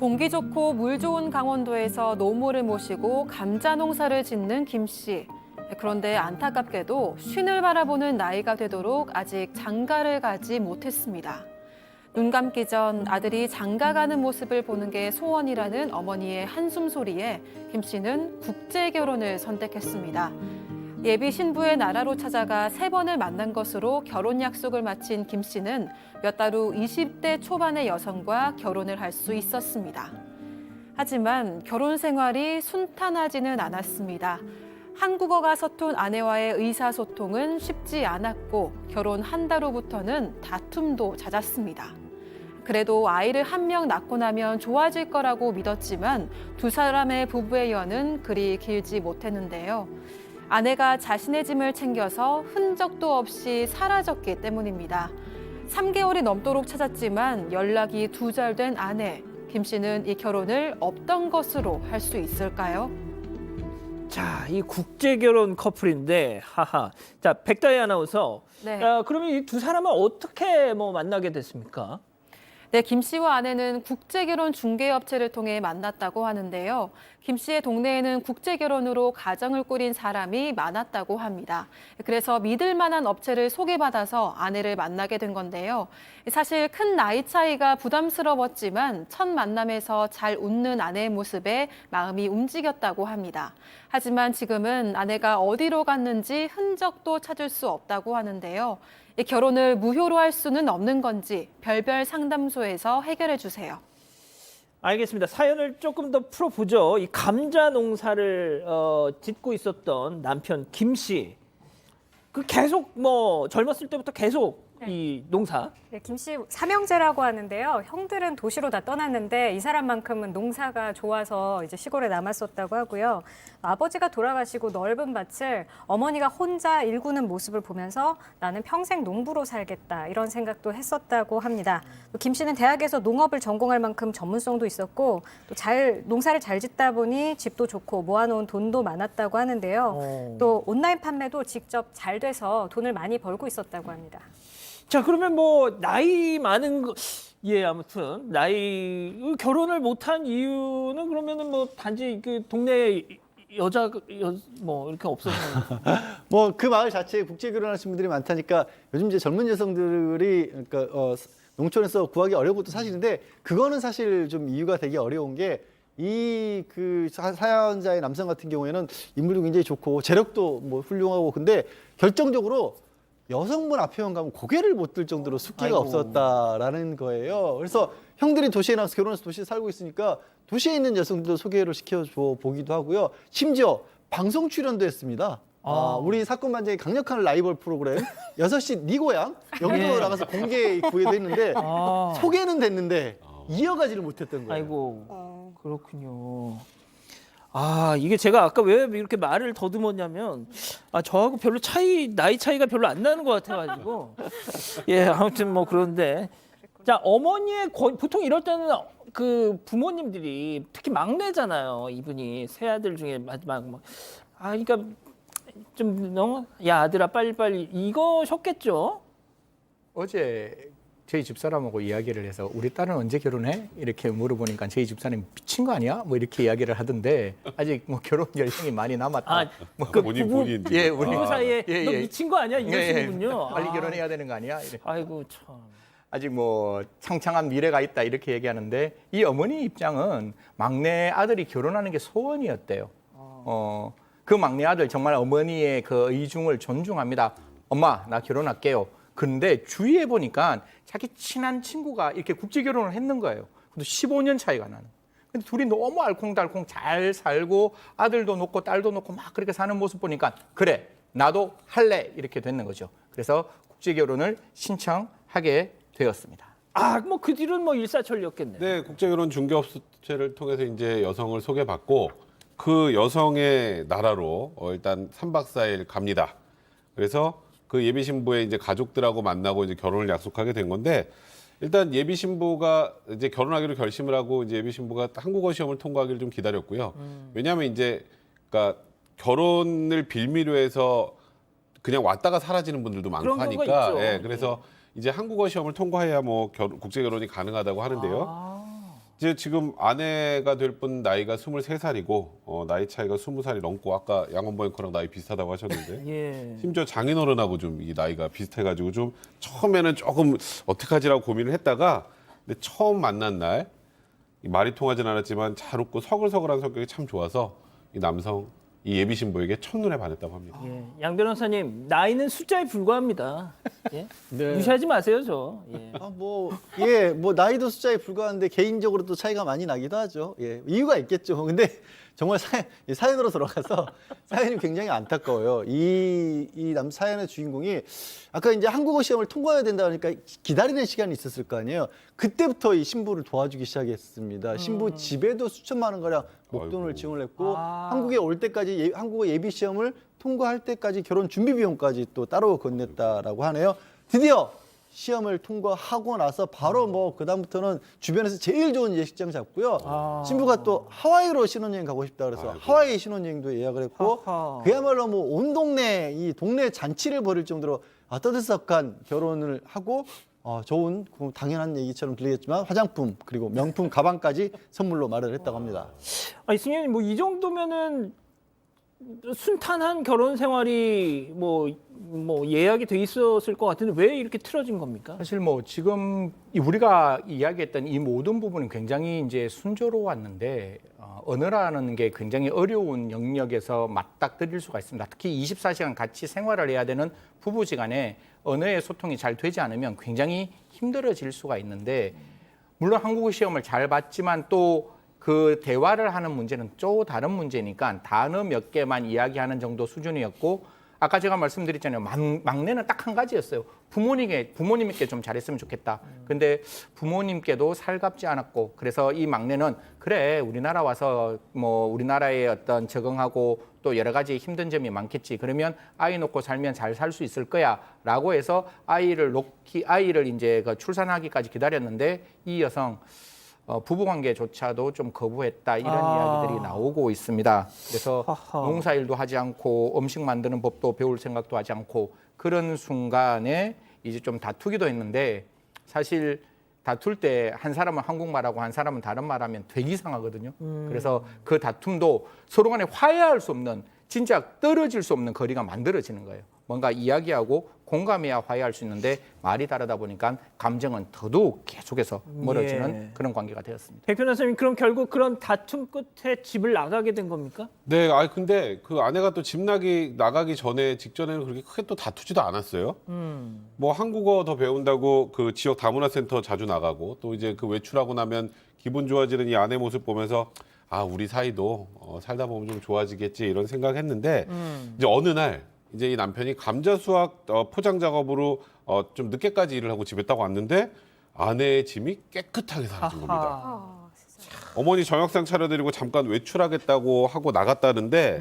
공기 좋고 물 좋은 강원도에서 노모를 모시고 감자 농사를 짓는 김 씨. 그런데 안타깝게도 쉰을 바라보는 나이가 되도록 아직 장가를 가지 못했습니다. 눈 감기 전 아들이 장가 가는 모습을 보는 게 소원이라는 어머니의 한숨 소리에 김 씨는 국제 결혼을 선택했습니다. 예비 신부의 나라로 찾아가 3번을 만난 것으로 결혼 약속을 마친 김 씨는 몇 달 후 20대 초반의 여성과 결혼을 할 수 있었습니다. 하지만 결혼 생활이 순탄하지는 않았습니다. 한국어가 서툰 아내와의 의사소통은 쉽지 않았고 결혼 한 달 후부터는 다툼도 잦았습니다. 그래도 아이를 1명 낳고 나면 좋아질 거라고 믿었지만 두 사람의 부부의 연은 그리 길지 못했는데요. 아내가 자신의 짐을 챙겨서 흔적도 없이 사라졌기 때문입니다. 3개월이 넘도록 찾았지만 연락이 두절된 아내. 김 씨는 이 결혼을 없던 것으로 할 수 있을까요? 자, 이 국제 결혼 커플인데, 하하. 자, 백다희 아나운서. 네. 그러면 이 두 사람은 어떻게 만나게 됐습니까? 네, 김 씨와 아내는 국제결혼 중개업체를 통해 만났다고 하는데요. 김 씨의 동네에는 국제결혼으로 가정을 꾸린 사람이 많았다고 합니다. 그래서 믿을 만한 업체를 소개받아서 아내를 만나게 된 건데요. 사실 큰 나이 차이가 부담스러웠지만 첫 만남에서 잘 웃는 아내의 모습에 마음이 움직였다고 합니다. 하지만 지금은 아내가 어디로 갔는지 흔적도 찾을 수 없다고 하는데요. 이 결혼을 무효로 할 수는 없는 건지 별별 상담소에서 해결해 주세요. 알겠습니다. 사연을 조금 더 풀어보죠. 이 감자 농사를 짓고 있었던 남편 김 씨. 그 계속 젊었을 때부터 계속 이 농사. 네, 김 씨 삼형제라고 하는데요. 형들은 도시로 다 떠났는데 이 사람만큼은 농사가 좋아서 이제 시골에 남았었다고 하고요. 아버지가 돌아가시고 넓은 밭을 어머니가 혼자 일구는 모습을 보면서 나는 평생 농부로 살겠다 이런 생각도 했었다고 합니다. 또 김 씨는 대학에서 농업을 전공할 만큼 전문성도 있었고 또 농사를 잘 짓다 보니 집도 좋고 모아놓은 돈도 많았다고 하는데요. 또 온라인 판매도 직접 잘 돼서 돈을 많이 벌고 있었다고 합니다. 자, 그러면 나이 많은 거, 아무튼 결혼을 못한 이유는 그러면은 단지 그 동네 여자 이렇게 없어서 그 마을 자체에 국제 결혼하시는 분들이 많다니까 요즘 이제 젊은 여성들이 그러니까 농촌에서 구하기 어려운 것도 사실인데 그거는 사실 좀 이유가 되게 어려운 게 그 사연자의 남성 같은 경우에는 인물도 굉장히 좋고 재력도 훌륭하고 근데 결정적으로 여성분 앞에만 가면 고개를 못 들 정도로 숫기가 없었다라는 거예요. 그래서 형들이 도시에 나와서 결혼해서 도시에 살고 있으니까 도시에 있는 여성들도 소개를 시켜줘 보기도 하고요. 심지어 방송 출연도 했습니다. 우리 사건 반장의 강력한 라이벌 프로그램 6시 네 고향 여기도 나가서 공개 구애도 했는데 소개는 됐는데 이어가지를 못했던 거예요. 아이고, 그렇군요. 이게 제가 아까 왜 이렇게 말을 더듬었냐면 저하고 별로 나이 차이가 별로 안 나는 것 같아가지고 아무튼 그런데 자 어머니의 보통 이럴 때는 그 부모님들이 특히 막내잖아요. 이분이 세 아들 중에 마지막 그러니까 좀 너무 야 아들아 빨리빨리 이거셨겠죠? 어제 저희 집사람하고 이야기를 해서 우리 딸은 언제 결혼해? 이렇게 물어보니까 저희 집사람이 미친 거 아니야? 이렇게 이야기를 하던데 아직 결혼 연령이 많이 남았다. 그 본인. 부부 사이에 너 미친 거 아니야? 이러시는군요. 빨리 결혼해야 되는 거 아니야? 이래. 아이고 참. 아직 창창한 미래가 있다 이렇게 얘기하는데 이 어머니 입장은 막내 아들이 결혼하는 게 소원이었대요. 그 막내 아들 정말 어머니의 그 의중을 존중합니다. 엄마 나 결혼할게요. 근데 주위에 보니까 자기 친한 친구가 이렇게 국제 결혼을 했는 거예요. 근데 15년 차이가 나는. 근데 둘이 너무 알콩달콩 잘 살고 아들도 놓고 딸도 놓고 막 그렇게 사는 모습 보니까 그래 나도 할래 이렇게 됐는 거죠. 그래서 국제 결혼을 신청하게 되었습니다. 그 뒤로는 일사천리였겠네. 네, 국제결혼 중개업체를 통해서 이제 여성을 소개받고 그 여성의 나라로 일단 3박 4일 갑니다. 그래서 그 예비 신부의 이제 가족들하고 만나고 이제 결혼을 약속하게 된 건데 일단 예비 신부가 이제 결혼하기로 결심을 하고 이제 예비 신부가 한국어 시험을 통과하기를 좀 기다렸고요. 왜냐하면 이제 그러니까 결혼을 빌미로 해서 그냥 왔다가 사라지는 분들도 많고 그런 하니까 경우가 있죠. 그래서 이제 한국어 시험을 통과해야 국제 결혼이 가능하다고 하는데요. 이제 지금 아내가 될 분 나이가 23살이고 나이 차이가 20살이 넘고 아까 양원보 앵커랑 나이 비슷하다고 하셨는데 예. 심지어 장인어른하고 좀 이 나이가 비슷해가지고 좀 처음에는 조금 어떡하지라고 고민을 했다가 근데 처음 만난 날 이 말이 통하진 않았지만 잘 웃고 서글서글한 성격이 참 좋아서 이 남성 이 예비 신부에게 첫눈에 반했다고 합니다. 예. 양 변호사님 나이는 숫자에 불과합니다. 예? 네. 무시하지 마세요 저. 예. 뭐 나이도 숫자에 불과한데 개인적으로 또 차이가 많이 나기도 하죠. 예, 이유가 있겠죠. 근데 정말 사연으로 들어가서 사연이 굉장히 안타까워요. 이 남 사연의 주인공이 아까 이제 한국어 시험을 통과해야 된다 그러니까 기다리는 시간이 있었을 거 아니에요. 그때부터 이 신부를 도와주기 시작했습니다. 신부 집에도 수천만 원 가량 목돈을 아이고. 지원을 했고 아. 한국에 올 때까지 한국어 예비 시험을 통과할 때까지 결혼 준비 비용까지 또 따로 건넸다라고 하네요. 드디어 시험을 통과하고 나서 바로 뭐 그다음부터는 주변에서 제일 좋은 예식장 잡고요. 아. 신부가 또 하와이로 신혼여행 가고 싶다 그래서 아이고. 하와이 신혼여행도 예약을 했고 하하. 그야말로 뭐 온 동네 이 동네 잔치를 벌일 정도로 떠들썩한 결혼을 하고 좋은 당연한 얘기처럼 들리겠지만 화장품 그리고 명품 가방까지 선물로 마련을 했다고 합니다. 아니 승현님 뭐 이 정도면은 순탄한 결혼 생활이 뭐 예약이 돼 있었을 것 같은데 왜 이렇게 틀어진 겁니까? 사실 뭐 지금 우리가 이야기했던 이 모든 부분은 굉장히 이제 순조로웠는데 언어라는 게 굉장히 어려운 영역에서 맞닥뜨릴 수가 있습니다. 특히 24시간 같이 생활을 해야 되는 부부지간에 언어의 소통이 잘 되지 않으면 굉장히 힘들어질 수가 있는데 물론 한국어 시험을 잘 봤지만 또 그 대화를 하는 문제는 또 다른 문제니까 단어 몇 개만 이야기하는 정도 수준이었고 아까 제가 말씀드렸잖아요. 막내는 딱 한 가지였어요. 부모님께 좀 잘했으면 좋겠다. 근데 부모님께도 살갑지 않았고 그래서 이 막내는 그래 우리나라 와서 뭐 우리나라에 어떤 적응하고 또 여러 가지 힘든 점이 많겠지. 그러면 아이 놓고 살면 잘 살 수 있을 거야라고 해서 아이를 이제 그 출산하기까지 기다렸는데 이 여성 부부관계조차도 좀 거부했다 이런 이야기들이 나오고 있습니다. 그래서 하하. 농사일도 하지 않고 음식 만드는 법도 배울 생각도 하지 않고 그런 순간에 이제 좀 다투기도 했는데 사실 다툴 때 한 사람은 한국말하고 한 사람은 다른 말하면 되게 이상하거든요. 그래서 그 다툼도 서로 간에 화해할 수 없는 진짜 떨어질 수 없는 거리가 만들어지는 거예요. 뭔가 이야기하고 공감해야 화해할 수 있는데 말이 다르다 보니까 감정은 더더욱 계속해서 멀어지는 예. 그런 관계가 되었습니다. 백 변호사님 그럼 결국 그런 다툼 끝에 집을 나가게 된 겁니까? 네, 근데 그 아내가 또 집 나가기 전에 직전에는 그렇게 크게 또 다투지도 않았어요. 뭐 한국어 더 배운다고 그 지역 다문화센터 자주 나가고 또 이제 그 외출하고 나면 기분 좋아지는 이 아내 모습 보면서 우리 사이도 살다 보면 좀 좋아지겠지 이런 생각했는데 이제 어느 날 이제 이 남편이 감자 수확 포장 작업으로 좀 늦게까지 일을 하고 집에 딱 왔는데 아내의 짐이 깨끗하게 사라진 겁니다. 아하. 어머니 저녁상 차려드리고 잠깐 외출하겠다고 하고 나갔다는데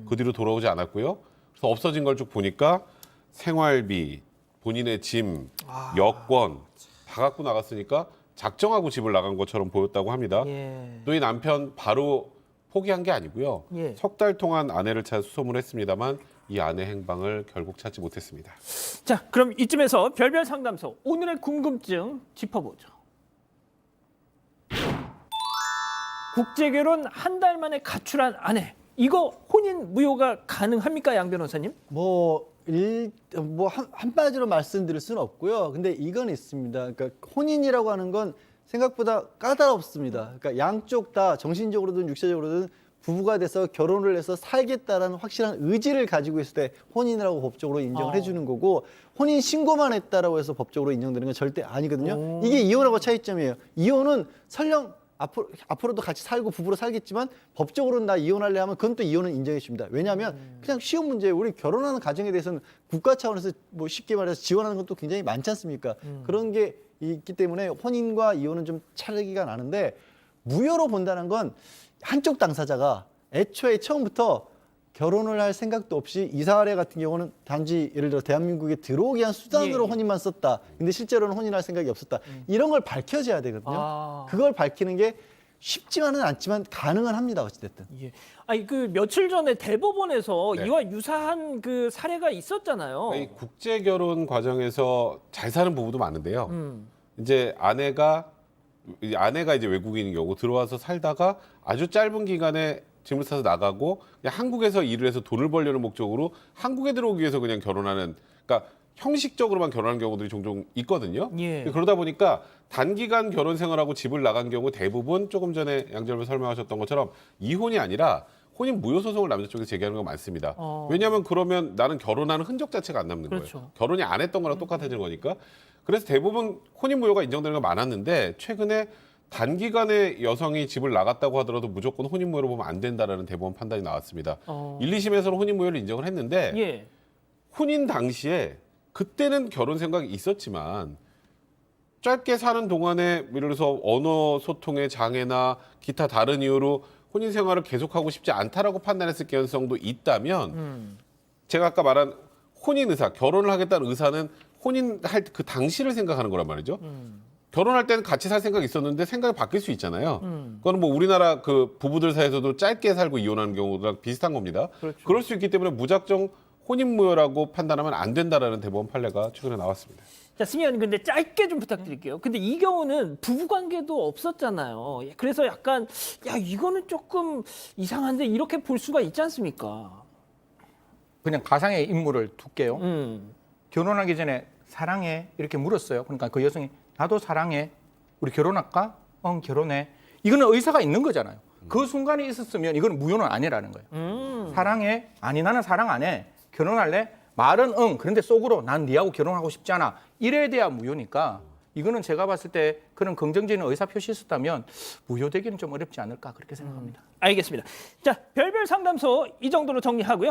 그 뒤로 돌아오지 않았고요. 그래서 없어진 걸 쭉 보니까 생활비, 본인의 짐, 여권 다 갖고 나갔으니까 작정하고 집을 나간 것처럼 보였다고 합니다. 예. 또 이 남편 바로 포기한 게 아니고요. 예. 석 달 동안 아내를 찾아 수소문을 했습니다만 이 아내 행방을 결국 찾지 못했습니다. 자, 그럼 이쯤에서 별별 상담소 오늘의 궁금증 짚어보죠. 국제결혼 한 달 만에 가출한 아내. 이거 혼인 무효가 가능합니까, 양 변호사님? 한마디로 말씀드릴 수는 없고요. 근데 이건 있습니다. 그러니까 혼인이라고 하는 건 생각보다 까다롭습니다. 그러니까 양쪽 다 정신적으로든 육체적으로든 부부가 돼서 결혼을 해서 살겠다라는 확실한 의지를 가지고 있을 때 혼인이라고 법적으로 인정을 해주는 거고 혼인 신고만 했다라고 해서 법적으로 인정되는 건 절대 아니거든요. 이게 이혼하고 차이점이에요. 이혼은 설령 앞으로도 같이 살고 부부로 살겠지만 법적으로는 나 이혼할래 하면 그건 또 이혼은 인정해 줍니다. 왜냐하면 그냥 쉬운 문제예요. 우리 결혼하는 가정에 대해서는 국가 차원에서 뭐 쉽게 말해서 지원하는 것도 굉장히 많지 않습니까? 그런 게 있기 때문에 혼인과 이혼은 좀 차이가 나는데 무효로 본다는 건 한쪽 당사자가 애초에 처음부터 결혼을 할 생각도 없이 이 사례 같은 경우는 단지 예를 들어 대한민국에 들어오기 위한 수단으로 예. 혼인만 썼다. 근데 실제로는 혼인할 생각이 없었다. 이런 걸 밝혀져야 되거든요. 그걸 밝히는 게 쉽지만은 않지만 가능은 합니다. 어찌됐든. 예. 아니 그 며칠 전에 대법원에서 네. 이와 유사한 그 사례가 있었잖아요. 이 국제 결혼 과정에서 잘 사는 부부도 많은데요. 이제 아내가 이 아내가 이제 외국인인 경우 들어와서 살다가 아주 짧은 기간에 짐을 싸서 나가고 그냥 한국에서 일을 해서 돈을 벌려는 목적으로 한국에 들어오기 위해서 그냥 결혼하는, 그러니까 형식적으로만 결혼하는 경우들이 종종 있거든요. 예. 그러다 보니까 단기간 결혼 생활하고 집을 나간 경우 대부분 조금 전에 양재열분 설명하셨던 것처럼 이혼이 아니라 혼인 무효 소송을 남자 쪽에서 제기하는 경우가 많습니다. 왜냐하면 그러면 나는 결혼하는 흔적 자체가 안 남는 그렇죠. 거예요. 결혼이 안 했던 거랑 똑같아지는 거니까. 그래서 대부분 혼인 무효가 인정되는 게 많았는데 최근에 단기간에 여성이 집을 나갔다고 하더라도 무조건 혼인 무효로 보면 안 된다라는 대법원 판단이 나왔습니다. 1, 2심에서는 혼인 무효를 인정을 했는데 예. 혼인 당시에 그때는 결혼 생각이 있었지만 짧게 사는 동안에 예를 들어서 언어 소통의 장애나 기타 다른 이유로 혼인 생활을 계속하고 싶지 않다라고 판단했을 가능성도 있다면 제가 아까 말한 혼인 의사, 결혼을 하겠다는 의사는 혼인할 그 당시를 생각하는 거란 말이죠. 결혼할 때는 같이 살 생각이 있었는데 생각이 바뀔 수 있잖아요. 그거는 뭐 우리나라 그 부부들 사이에서도 짧게 살고 이혼하는 경우랑 비슷한 겁니다. 그렇죠. 그럴 수 있기 때문에 무작정 혼인무효라고 판단하면 안 된다라는 대법원 판례가 최근에 나왔습니다. 자, 승희 의원님 근데 짧게 좀 부탁드릴게요. 근데 이 경우는 부부 관계도 없었잖아요. 그래서 약간 야, 이거는 조금 이상한데 이렇게 볼 수가 있지 않습니까? 그냥 가상의 인물을 둘게요. 음. 결혼하기 전에 사랑해 이렇게 물었어요. 그러니까 그 여성이 나도 사랑해. 우리 결혼할까? 응, 결혼해. 이거는 의사가 있는 거잖아요. 그 순간에 있었으면 이거는 무효는 아니라는 거예요. 사랑해? 아니 나는 사랑 안 해. 결혼할래? 말은 응. 그런데 속으로 난 니하고 결혼하고 싶지 않아. 이래야 돼야 무효니까 이거는 제가 봤을 때 그런 긍정적인 의사 표시 있었다면 무효되기는 좀 어렵지 않을까 그렇게 생각합니다. 알겠습니다. 자, 별별 상담소 이 정도로 정리하고요.